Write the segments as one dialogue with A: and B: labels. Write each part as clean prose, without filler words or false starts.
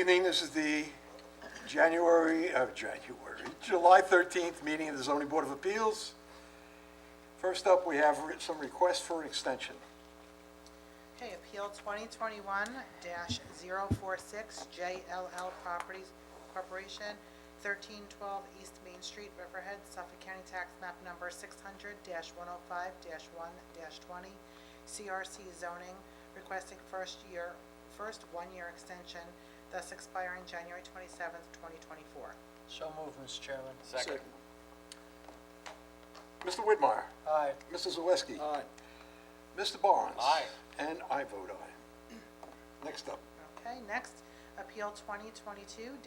A: evening. This is the July 13th meeting of the Zoning Board of Appeals. First up, we have some requests for an extension.
B: Okay, Appeal 2021-046, JLL Properties Corporation, 1312 East Main Street, Riverhead, Suffolk County Tax Map Number 600-105-1-20, CRC zoning, requesting first one-year extension, thus expiring January 27th, 2024.
C: So moved, Mr. Chairman.
D: Second.
A: Mr. Whitmire.
C: Aye.
A: Mrs. Zawiski.
D: Aye.
A: Mr. Barnes.
D: Aye.
A: And I vote aye. Next up.
B: Okay, next, Appeal 2022-025,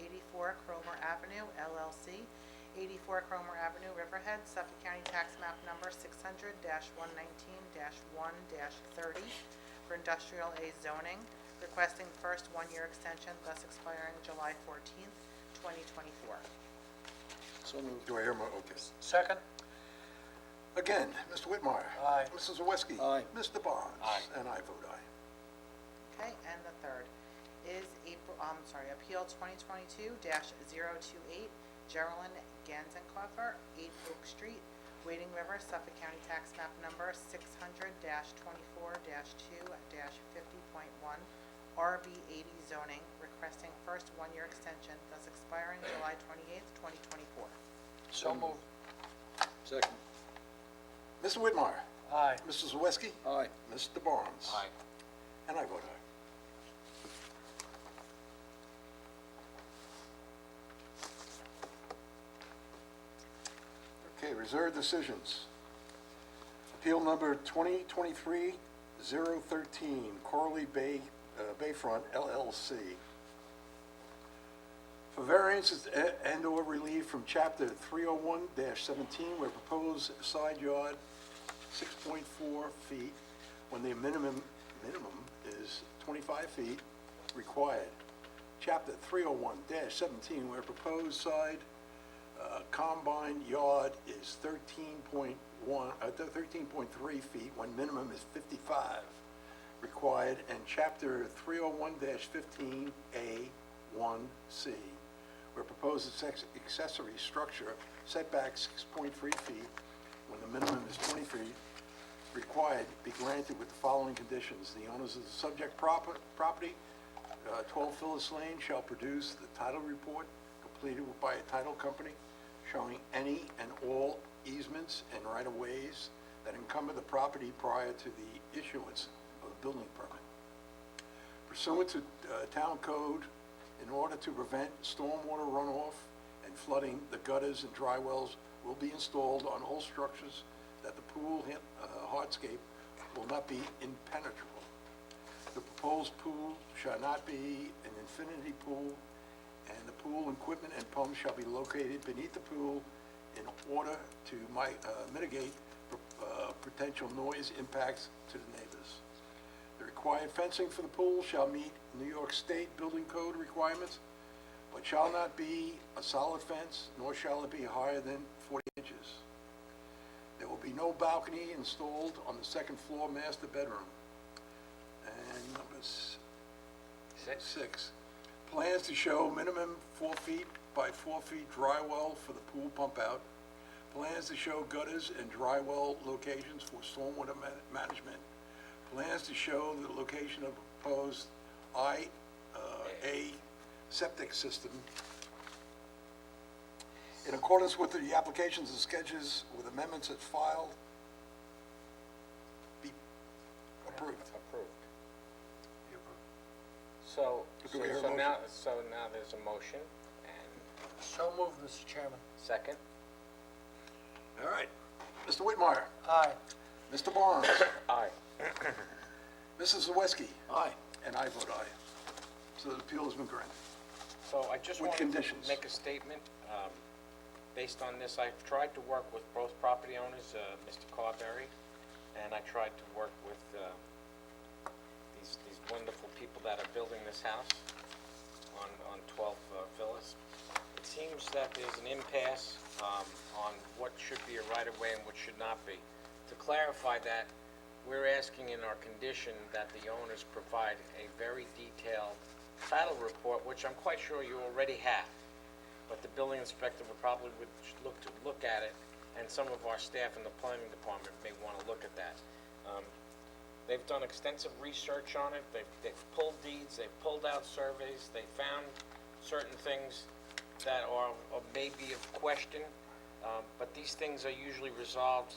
B: 84 Cromer Avenue, LLC, 84 Cromer Avenue, Riverhead, Suffolk County Tax Map Number 600-119-1-30 for Industrial A zoning, requesting first one-year extension, thus expiring July 14th, 2024.
D: So moved.
A: Do I hear more? Okay.
C: Second?
A: Again, Mr. Whitmire.
C: Aye.
A: Mrs. Zawiski.
D: Aye.
A: Mr. Barnes.
D: Aye.
A: And I vote aye.
B: Okay, and the third is Appeal 2022-028, Geraldine Ganzenkoffer, 8 Oak Street, Wading River, Suffolk County Tax Map Number 600-24-2-50.1, RB80 zoning, requesting first one-year extension, thus expiring July 28th, 2024.
C: So moved.
D: Second.
A: Mr. Whitmire.
C: Aye.
A: Mrs. Zawiski.
D: Aye.
A: Mr. Barnes.
D: Aye.
A: And I vote aye. Okay, reserved decisions. Appeal number 2023-013, Corley Bayfront LLC. For variances and/or relief from Chapter 301-17, where proposed side yard 6.4 feet, when the minimum is 25 feet required. Chapter 301-17, where proposed side combine yard is 13.3 feet, when minimum is 55 required, and Chapter 301-15A1C, where proposed accessory structure setback 6.3 feet, when the minimum is 20 feet required, be granted with the following conditions. The owners of the subject property, 12 Phyllis Lane, shall produce the title report completed by a title company showing any and all easements and right-of-ways that encumber the property prior to the issuance of the building permit. Pursuant to town code, in order to prevent stormwater runoff and flooding, the gutters and dry wells will be installed on all structures that the pool hardscape will not be impenetrable. The proposed pool shall not be an infinity pool, and the pool equipment and pumps shall be located beneath the pool in order to mitigate potential noise impacts to the neighbors. The required fencing for the pool shall meet New York State Building Code requirements, but shall not be a solid fence, nor shall it be higher than 40 inches. There will be no balcony installed on the second floor master bedroom. And number six, plans to show minimum 4 feet by 4 feet dry well for the pool pump out. Plans to show gutters and dry well locations for stormwater management. Plans to show the location of proposed IA septic system in accordance with the applications and sketches with amendments as filed. Be approved.
D: Approved.
A: Be approved.
D: So
A: Do we hear a
D: now there's a motion and
C: So moved, Mr. Chairman.
D: second.
A: All right. Mr. Whitmire.
C: Aye.
A: Mr. Barnes.
D: Aye.
A: Mrs. Zawiski.
D: Aye.
A: And I vote aye. So the appeal has been granted.
D: So I just
A: With
D: wanted
A: conditions.
D: to make a statement. Based on this, I've tried to work with both property owners, Mr. Carberry, and I tried to work with these wonderful people that are building this house on 12 Phyllis. It seems that there's an impasse on what should be a right-of-way and what should not be. To clarify that, we're asking in our condition that the owners provide a very detailed title report, which I'm quite sure you already have, but the building inspector would look at it, and some of our staff in the planning department may want to look at that. They've done extensive research on it, they've pulled deeds, they've pulled out surveys, they found certain things that are maybe of question, but these things are usually resolved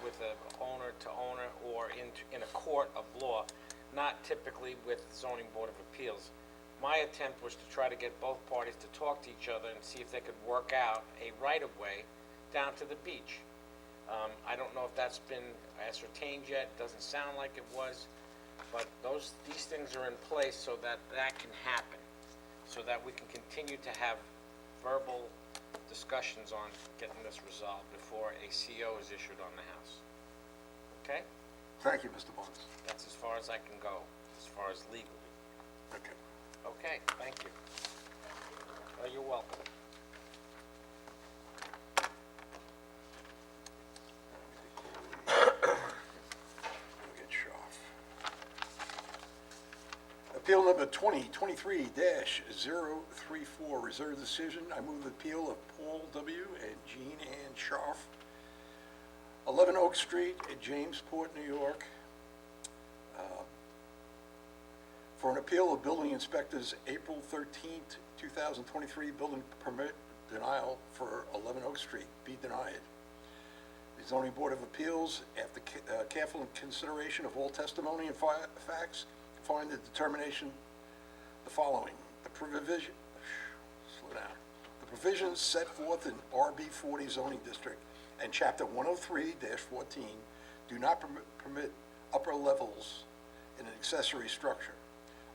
D: with a owner to owner or in a court of law, not typically with the zoning board of appeals. My attempt was to try to get both parties to talk to each other and see if they could work out a right-of-way down to the beach. I don't know if that's been ascertained yet, doesn't sound like it was, but these things are in place so that that can happen, so that we can continue to have verbal discussions on getting this resolved before a CO is issued on the house. Okay?
A: Thank you, Mr. Barnes.
D: That's as far as I can go, as far as legally.
A: Okay.
D: Okay, thank you. You're welcome.
A: We'll get Schaaf. Appeal number 2023-034, reserved decision. I move the appeal of Paul W. and Jean Ann Schaaf, 11 Oak Street, Jamesport, New York, for an appeal of building inspector's April 13th, 2023 building permit denial for 11 Oak Street be denied. The zoning board of appeals, after careful consideration of all testimony and facts, find the determination the following. The provisions set forth in RB 40 zoning district and chapter 103-14 do not permit upper levels in an accessory structure.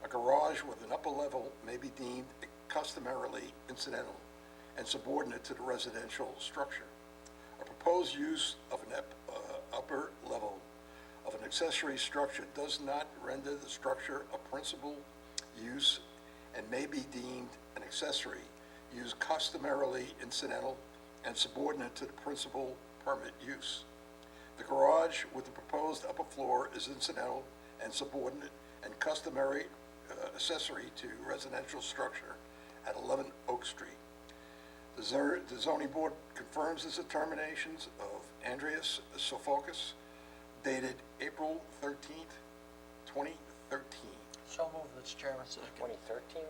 A: A garage with an upper level may be deemed customarily incidental and subordinate to the residential structure. A proposed use of an upper level of an accessory structure does not render the structure a principal use and may be deemed an accessory use customarily incidental and subordinate to the principal permit use. The garage with the proposed upper floor is incidental and subordinate and customary accessory to residential structure at 11 Oak Street. The zoning board confirms the determinations of Andreas Sophocles dated April 13th, 2013.
C: So moved, Mr. Chairman.
D: 2013?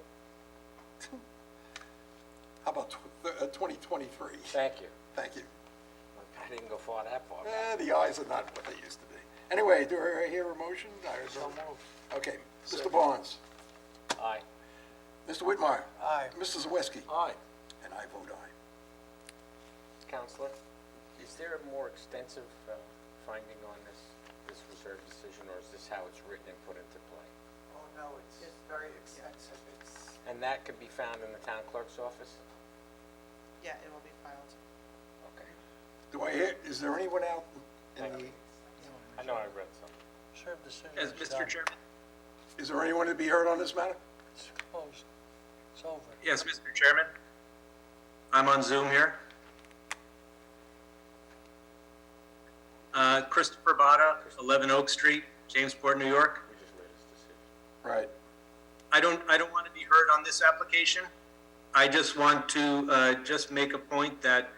A: How about 2023?
D: Thank you.
A: Thank you.
D: I didn't go far that far.
A: The eyes are not what they used to be. Anyway, do I hear a motion?
C: So moved.
A: Okay, Mr. Barnes,
D: Aye.
A: Mr. Whitmire,
C: Aye.
A: Mr. Zawiski,
C: Aye.
A: and I vote aye.
D: Counselor, is there a more extensive finding on this reserve decision, or is this how it's written and put into play?
E: Oh, no, it's very extensive.
D: And that could be found in the town clerk's office?
B: Yeah, it will be filed.
D: Okay.
A: Do I hear, is there anyone out in the,
D: I know I read something.
C: Reserve decision
F: As
C: is
F: Mr.
C: done.
F: Chairman?
A: is there anyone to be heard on this matter?
C: It's closed. It's over.
F: Yes, Mr. Chairman? I'm on Zoom here. Christopher Botta, 11 Oak Street, Jamesport, New York.
D: We just read his decision.
A: Right.
F: I don't want to be heard on this application. I just want to just make a point that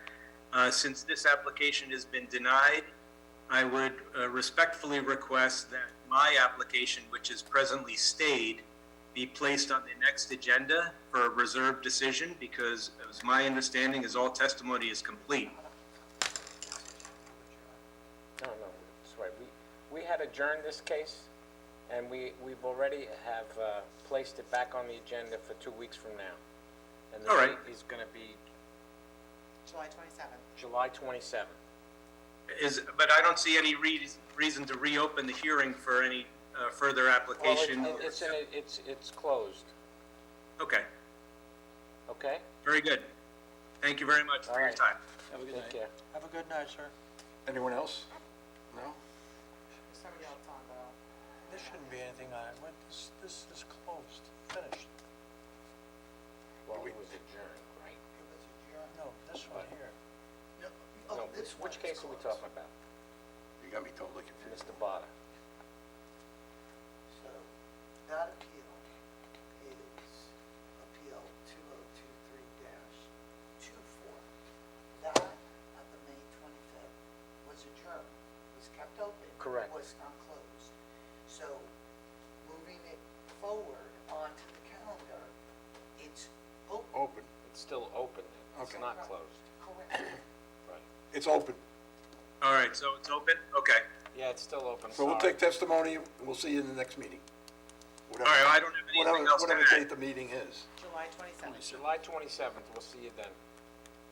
F: since this application has been denied, I would respectfully request that my application, which is presently stayed, be placed on the next agenda for a reserved decision, because as my understanding is all testimony is complete.
D: No, that's right. We had adjourned this case, and we've already have placed it back on the agenda for 2 weeks from now. And the
F: All right.
D: date is going to be
B: July 27th.
D: July 27th.
F: But I don't see any reason to reopen the hearing for any further application.
D: Well, it's closed,
F: Okay,
D: okay?
F: very good. Thank you very much for your
D: All right.
F: time.
D: Take care.
C: Have a good night, sir.
A: Anyone else? No?
B: Somebody else on the,
C: There shouldn't be anything on it. This is closed, finished.
D: Well, it was adjourned, right?
C: No, this one here.
D: No, which case are we talking about?
A: You got me totally confused.
D: Mr. Botta.
E: So that appeal is
D: It's still open. It's
A: Okay.
D: not closed. Right.
A: It's open.
F: All right, so it's open? Okay.
D: Yeah, it's still open,
A: So we'll
D: sorry.
A: take testimony, and we'll see you in the next meeting.
F: All right, I don't have anything else to
A: Whatever
F: add.
A: date the meeting is.
B: July 27th.
D: July 27th, we'll see you then.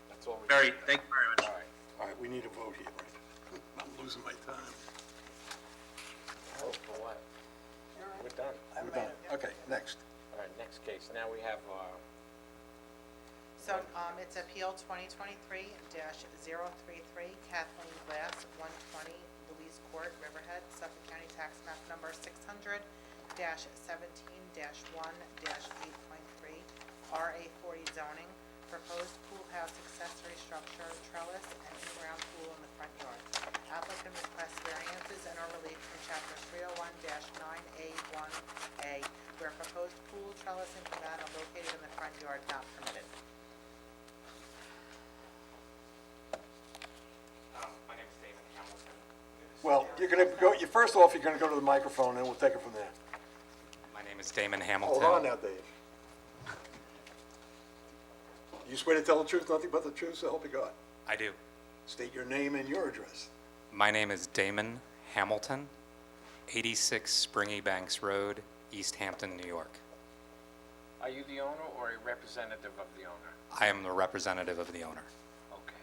D: That's all we.
F: All right, thank you very much.
D: All right.
A: All right, we need a vote here, right? I'm losing my time.
D: Oh, for what? We're done.
A: We're done. Okay, next.
D: All right, next case. Now we have,
B: So, it's Appeal 2023-033, Kathleen Glass, 120 Louise Court, Riverhead, Suffolk County Tax Map Number 600-17-1-8.3, RA 40 zoning, proposed pool house accessory structure, trellis, and in-ground pool in the front yard. Applicant requests variances and or relief from Chapter 301-9A1A, where proposed pool, trellis, and cabana located in the front yard not permitted.
G: My name is David Hamilton.
A: Well, you're gonna go, first off, you're gonna go to the microphone, and we'll take it from there.
G: My name is Damon Hamilton.
A: Hold on now, Dave. You swear to tell the truth, nothing but the truth, so help you God.
G: I do.
A: State your name and your address.
G: My name is Damon Hamilton, 86 Springy Banks Road, East Hampton, New York.
D: are you the owner or a representative of the owner?
G: I am the representative of the owner.
D: Okay,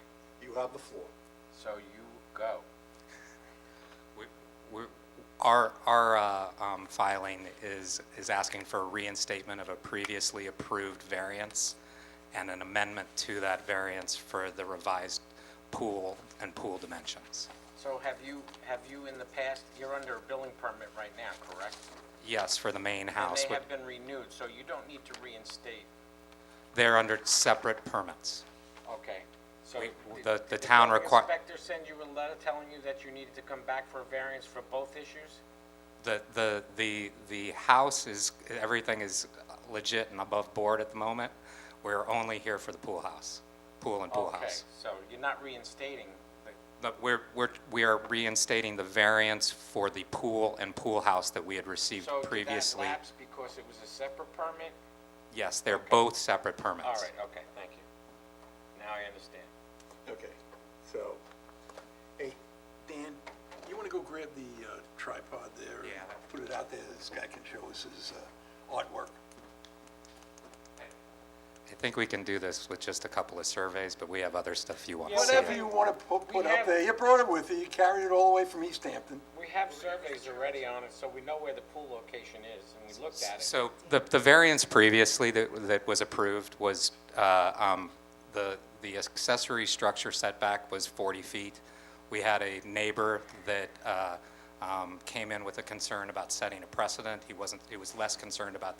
A: You have the floor.
D: so you go.
G: Our filing is asking for a reinstatement of a previously approved variance and an amendment to that variance for the revised pool and pool dimensions.
D: So have you in the past, you're under a building permit right now, correct?
G: Yes, for the main house.
D: And they
G: but
D: have been renewed, so you don't need to reinstate.
G: They're under separate permits.
D: Okay. So
G: The town
D: Did the
G: require.
D: building inspector send you a letter telling you that you needed to come back for a variance for both issues?
G: The house is, everything is legit and above board at the moment. We're only here for the pool house, pool and pool
D: Okay,
G: house.
D: so you're not reinstating,
G: But we are reinstating the variance for the pool and pool house that we had received
D: so did that
G: previously.
D: lapse because it was a separate permit?
G: Yes, they're
D: Okay.
G: both separate permits.
D: All right, okay, thank you. Now I understand.
A: Okay, so, hey, Dan, you wanna go grab the tripod there?
G: Yeah.
A: Put it out there, this guy can show us his artwork.
G: I think we can do this with just a couple of surveys, but we have other stuff you want to
D: Yeah,
G: see.
A: Whatever you wanna put
D: We
A: up
D: have-
A: there, you brought it with you, you carried it all the way from East Hampton.
D: We have surveys already on it, so we know where the pool location is, and we looked at it.
G: So the variance previously that was approved was, the accessory structure setback was 40 feet. We had a neighbor that came in with a concern about setting a precedent. He was less concerned about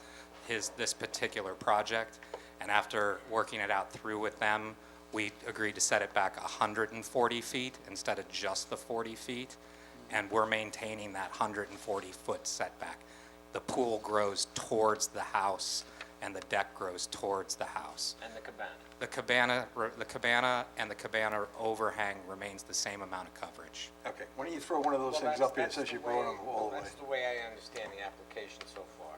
G: this particular project. And after working it out through with them, we agreed to set it back 140 feet instead of just the 40 feet. And we're maintaining that 140-foot setback. The pool grows towards the house, and the deck grows towards the house.
D: And the cabana.
G: The cabana and the cabana overhang remains the same amount of coverage.
A: Okay, why don't you throw one of those
D: Well,
A: things
D: that's-
A: up here
D: that's
A: since
D: the
A: you brought
D: way-
A: them all the way?
D: That's the way I understand the application so far.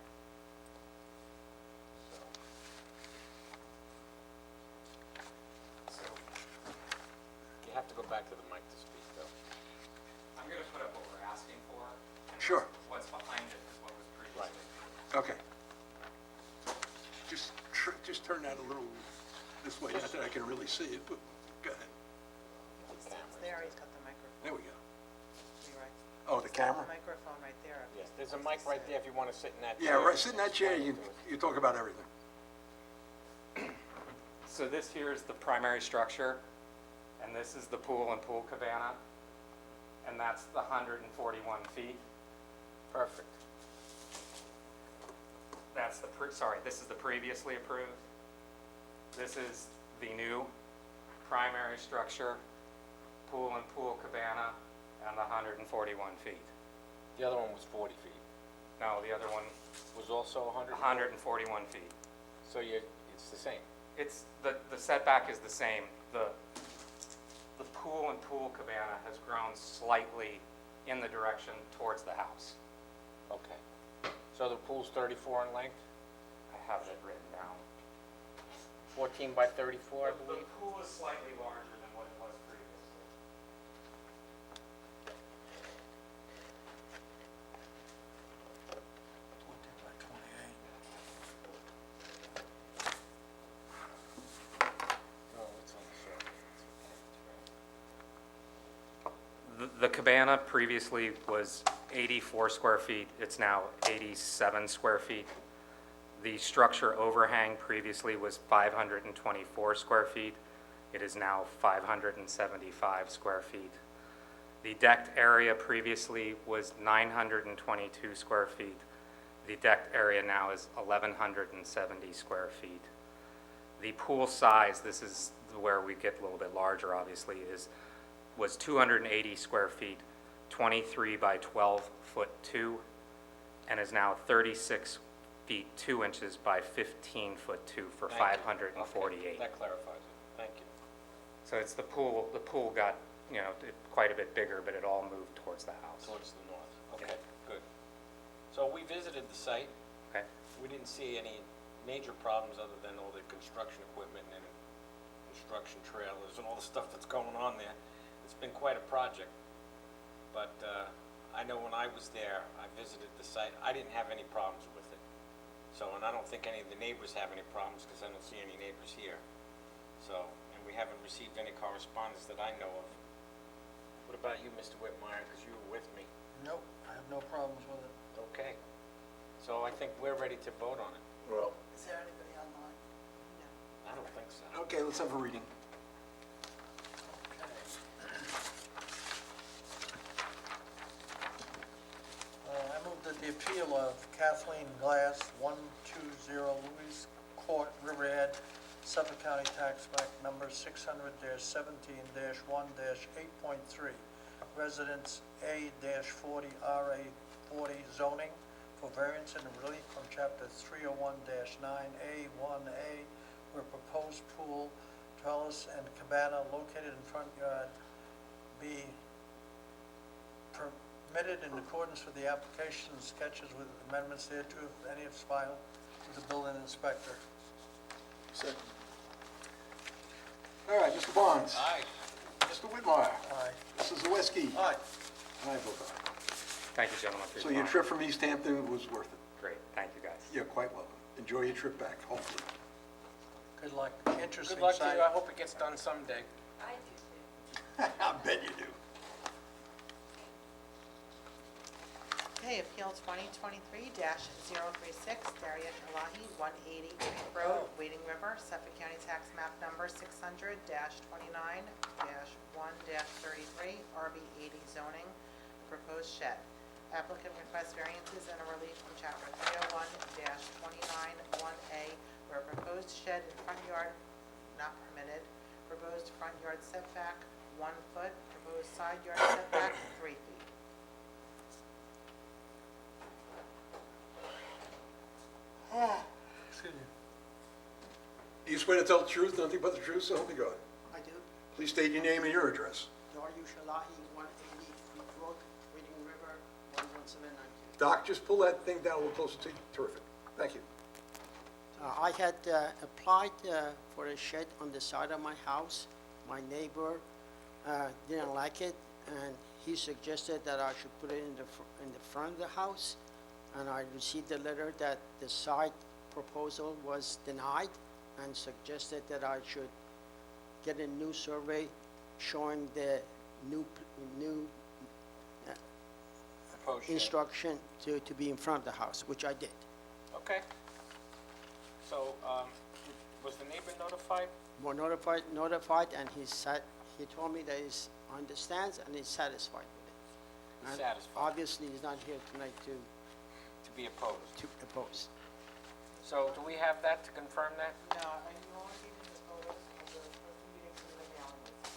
G: So
D: You have to go back to the mic to speak, though.
G: I'm going to put up what we're asking for. and
A: Sure.
G: What's behind it is what was previously.
A: Okay. Just turn that a little this way, not that I can really see it, but go ahead.
B: It's there, he's got the microphone.
A: There we go.
B: You're right.
A: Oh, the camera?
B: The microphone right there.
D: Yes, there's a mic right there if you want to sit in that
A: Yeah,
D: chair.
A: right, sit in that chair, you talk about everything.
G: So this here is the primary structure, and this is the pool and pool cabana, and that's the 141 feet.
D: Perfect.
G: That's the, this is the previously approved. This is the new primary structure, pool and pool cabana, and the 141 feet.
D: The other one was 40 feet.
G: No, the other one,
D: Was also 100?
G: 141 feet.
D: So it's the same.
G: It's, the setback is the same. The pool and pool cabana has grown slightly in the direction towards the house.
D: Okay. So the pool's 34 in length?
G: I have that written down.
D: 14 by 34, I
H: The
D: believe.
H: pool is slightly larger than what it was previously.
C: 14 by 28.
D: Oh, it's on the survey.
G: The cabana previously was 84 square feet. It's now 87 square feet. The structure overhang previously was 524 square feet. It is now 575 square feet. The decked area previously was 922 square feet. The decked area now is 1,170 square feet. The pool size, this is where we get a little bit larger, obviously, was 280 square feet, 23 by 12 foot 2, and is now 36 feet 2 inches by 15 foot 2 for
D: Thank you.
G: 548.
D: Okay, that clarifies it. Thank you.
G: So it's the pool got, quite a bit bigger, but it all moved towards the house.
D: Towards the north. Okay, good. So we visited the site.
G: Okay?
D: We didn't see any major problems other than all the construction equipment and construction trailers and all the stuff that's going on there. It's been quite a project. But I know when I was there, I visited the site, I didn't have any problems with it. So, and I don't think any of the neighbors have any problems because I don't see any neighbors here. So, and we haven't received any correspondence that I know of. What about you, Mr. Whitmire, because you were with me?
C: Nope, I have no problems with it.
D: Okay. So I think we're ready to vote on it.
A: Well,
E: Is there anybody online?
D: I don't think so.
A: okay, let's have a reading.
C: I move that the appeal of Kathleen Glass, 120 Louis Court, Riverhead, Suffolk County Tax Map Number 600-17-1-8.3, Residence A-40 RA40 zoning for variance and relief from Chapter 301-9A1A, where proposed pool, trellis, and cabana located in front yard be permitted in accordance with the application and sketches with amendments thereto, if any is filed with the building inspector.
A: Second. All right, Mr. Barnes.
D: Aye.
A: Mr. Whitmire.
C: Aye.
A: Mrs. Zawiski.
C: Aye.
A: And I vote aye.
G: Thank you, gentlemen, for
A: So
G: your
A: your
G: time.
A: trip from East Hampton was worth it.
G: Great, thank you, guys.
A: You're quite welcome. Enjoy your trip back, hopefully.
C: Good luck. Interesting
D: Good luck to
C: site.
D: you. I hope it gets done someday.
A: I bet you do.
B: Okay, Appeal 2023-036, Darius Elahi, 180 Greek Road, Wading River, Suffolk County Tax Map Number 600-29-1-33, RB80 zoning, proposed shed. Applicant requests variances and a relief from Chapter 301-29-1A, where proposed shed in front yard not permitted, proposed front yard setback 1 foot, proposed side yard setback 3 feet.
C: Excuse me.
A: Do you swear to tell the truth, nothing but the truth, so help me God?
E: I do.
A: Please state your name and your address.
E: Darius Elahi, 180 Creek Road, Wading River, 11792.
A: Doc, just pull that thing down a little closer to you. Terrific. Thank you.
E: I had applied for a shed on the side of my house. My neighbor didn't like it, and he suggested that I should put it in the front of the house. And I received a letter that the site proposal was denied, and suggested that I should get a new survey showing the new
D: Proposed shed.
E: instruction to be in front of the house, which I did.
D: Okay. So, was the neighbor notified?
E: Were notified, and he told me that he understands and is satisfied with it.
D: He's
E: And
D: satisfied.
E: obviously, he's not here tonight
D: To be opposed.
E: to oppose.
D: So do we have that to confirm that?
B: No, and you only gave me the photos of the person meetings in the mailing list.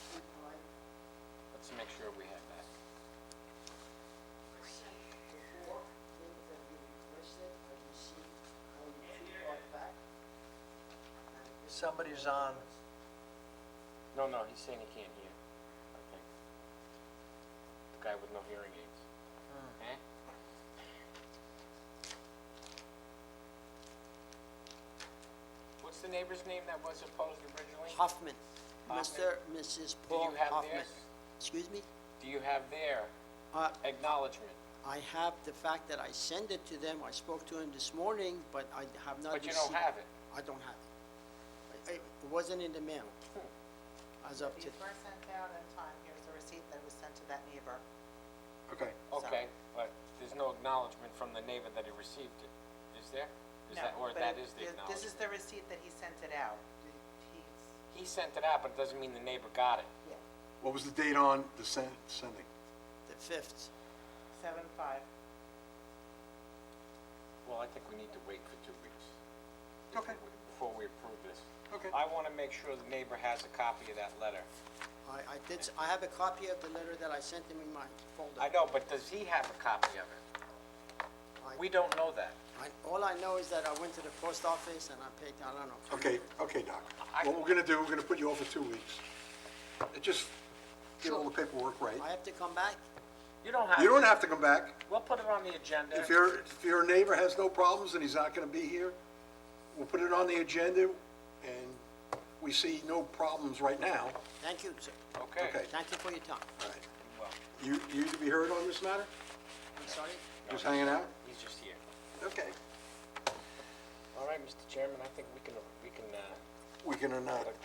D: Let's make sure we have that.
E: Before, things that you requested, I received only 2 part back.
C: Somebody's on.
D: No, he's saying he can't hear, I think. The guy with no hearing aids. Eh? What's the neighbor's name that was opposed originally?
E: Hoffman,
D: Hoffman?
E: Mr. and Mrs.
D: Do
E: Paul
D: you have
E: Hoffman.
D: theirs?
E: Excuse me?
D: Do you have their
E: Uh,
D: acknowledgement?
E: I have the fact that I sent it to them, I spoke to him this morning, but I have not
D: But you
E: received.
D: don't have it.
E: I don't have it. It wasn't in the mail, as of
B: These
E: today.
B: were sent out in time. Here's the receipt that was sent to that neighbor.
A: Okay.
D: Okay, but there's no acknowledgement from the neighbor that he received it, is there? Is
B: No,
D: that, or
B: but
D: that
B: it-
D: is the
B: This
D: acknowledgement?
B: is the receipt that he sent it out. He's,
D: He sent it out, but it doesn't mean the neighbor got it.
B: yeah,
A: What was the date on the sending?
E: The 5th.
B: 7/5.
D: Well, I think we need to wait for 2 weeks.
A: Okay.
D: Before we approve this.
A: Okay.
D: I want to make sure the neighbor has a copy of that letter.
E: I have a copy of the letter that I sent him in my folder.
D: I know, but does he have a copy of it? We don't know that.
E: All I know is that I went to the post office and I paid, I don't know.
A: Okay, Doc. What we're gonna do, we're gonna put you off for 2 weeks. Just get all the paperwork right.
E: I have to come back?
D: You don't have.
A: You don't have to come back.
D: We'll put it on the agenda.
A: If your neighbor has no problems and he's not gonna be here, we'll put it on the agenda, and we see no problems right now.
E: Thank you, sir.
D: Okay.
A: Okay.
E: Thank you for your time.
A: All right.
D: Well,
A: You to be heard on this matter?
E: I'm sorry?
A: Just hanging out?
D: he's just here.
A: Okay.
D: All right, Mr. Chairman, I think we can
A: We can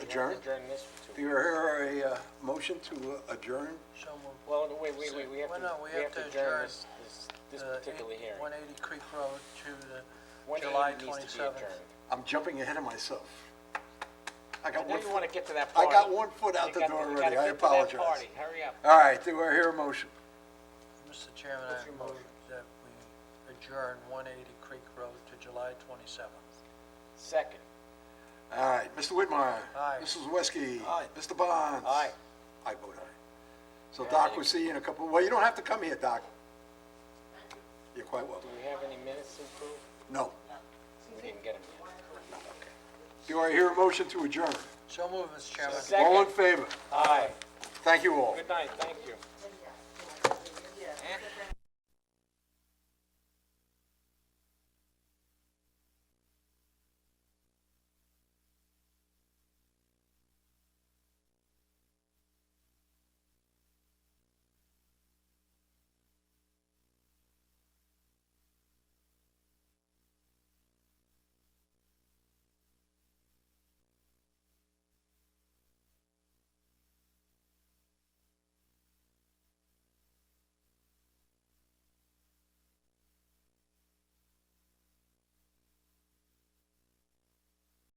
A: adjourn?
D: adjourn this for 2
A: Do you hear a motion to adjourn?
C: So moved.
D: Well, no, wait, we have
C: Well,
D: to,
C: no,
D: we have to adjourn this particular hearing.
C: 180 Creek Road to the
D: 180
C: July
D: needs to be
C: 27th.
D: adjourned.
A: I'm jumping ahead of myself. I
D: I
A: got
D: know
A: one
D: you want to
A: foot,
D: get to that
A: I
D: party.
A: got 1 foot out
D: You
A: the
D: got-
A: door
D: you
A: already.
D: gotta
A: I
D: get to that
A: apologize.
D: party. Hurry up.
A: All right, do I hear a motion?
C: Mr. Chairman,
D: What's
C: I
D: your
C: move
D: motion?
C: that we adjourn 180 Creek Road to July 27th.
D: Second.
A: All right, Mr. Whitmire.
C: Aye.
A: Mrs. Wesky.
D: Aye.
A: Mr. Bonds.
D: Aye.
A: I vote aye. So
D: Yeah,
A: Doc,
D: you-
A: we'll see you in a couple, well, you don't have to come here, Doc. You're quite
D: Do
A: welcome.
D: we have any minutes to approve?
A: No.
D: We didn't get them yet.
A: Do I hear a motion to adjourn?
C: So moved, Mr. Chairman.
D: Second.
A: All in favor?
D: Aye.
A: Thank you all.
D: Good night, thank you.